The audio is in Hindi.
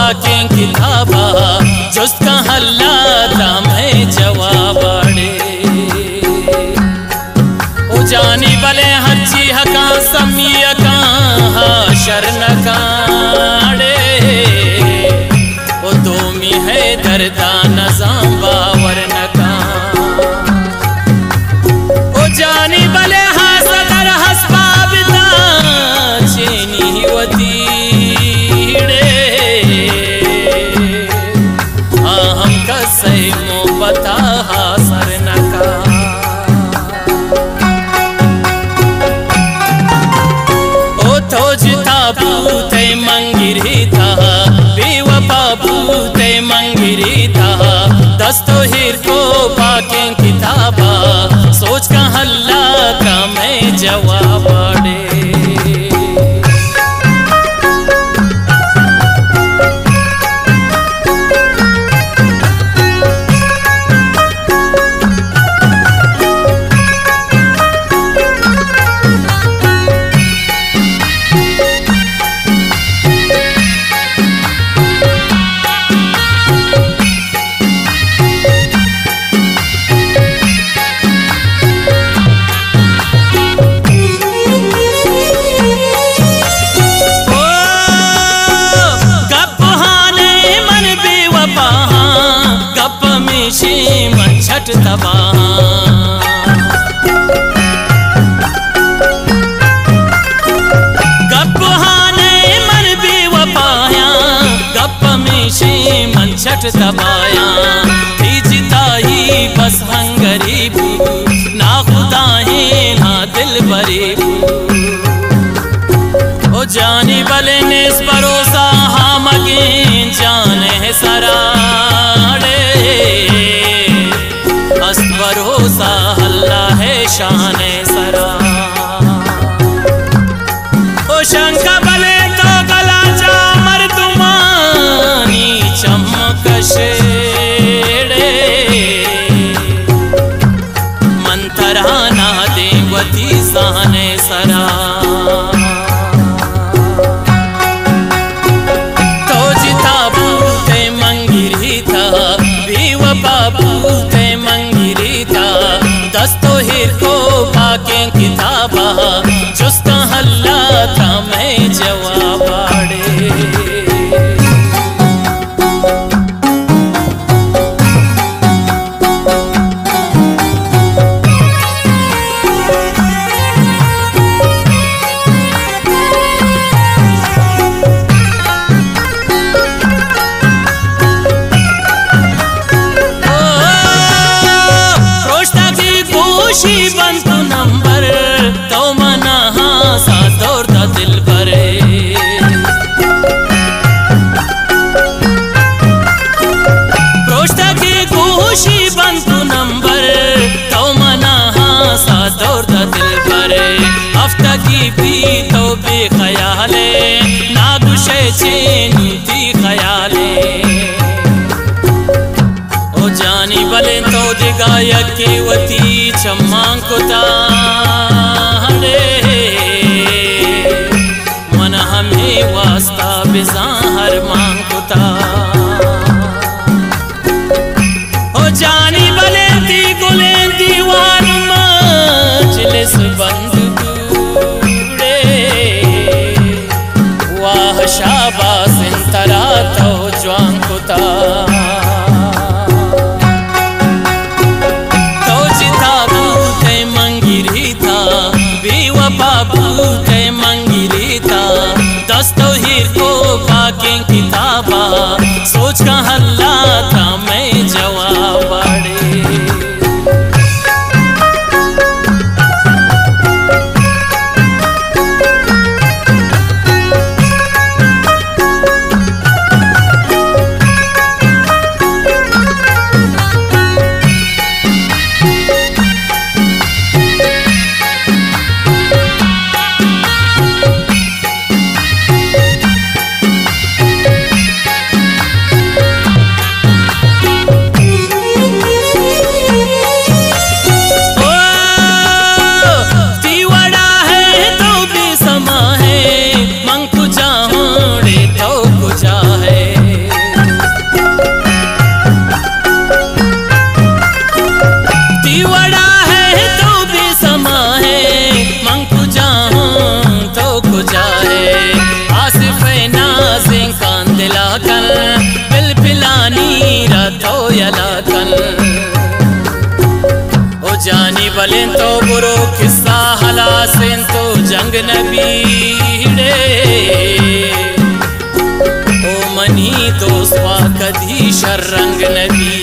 पाके किताबा जुस्का हल्ला मैं जवाबाड़े ओ जानी बले हच्ची हका समिया का शरण काड़े ओ दोमी है दर्दा नजाम बावर नका ओ जानी बले हासदर हसबाबिता चेनी वतीड़े हम कसै मोहब्बता हासर नका ओ थोजता पूते मंगिरीता बेवफा पूते मंगिरीता दस्तो हिर को पाके किताबा सोच का हल्ला का मैं जवाबाड़े मन छट दबा गप हाने मन बेवफाया गप में से मन छट दबाया जिताई बस हंगरीब ना खुदा है ना दिल बरीब ओ जानी बले नेस भरोसा हम अगे जाने सराड़े भरोसा हल्ला है शान सरा ओ शंका बले तो गला जा मर्दुमानी चमक शेड़े मंतराना देवती साने सरा तो जिता बूते मंगिरी था बेवफा बूते दस्तो हिर को पाके किताबा जुस्का हल्ला था मैं जवाबाड़े बंतु नंबर तो मना सा दौड़ता दिल भरे प्रोष्टा के गोशी बंतु नंबर तो मना सा दौड़ता दिल भरे हफ्ता की भी तो बेख्याले ना गुशे चेनी थी ख्याले ओ जानी बले तो दिगायक के वती चम्मांकुता मन हमें वास्ता बिजा हर मांगुता ओ जानी बलेंती गुलेंती वान मजलिस बंद कूड़े वाह शाबाश इंतरा तो ज्वांकुता बाबूते मंगिरी था दस्तो हिर को पाके किताबा सोच का हल्ला था मैं जवाबाड़े बलें तो बुरो किस्सा हला सें तो जंग नबीड़े ओ मनी तो स्वा कधी शर्रंग नबी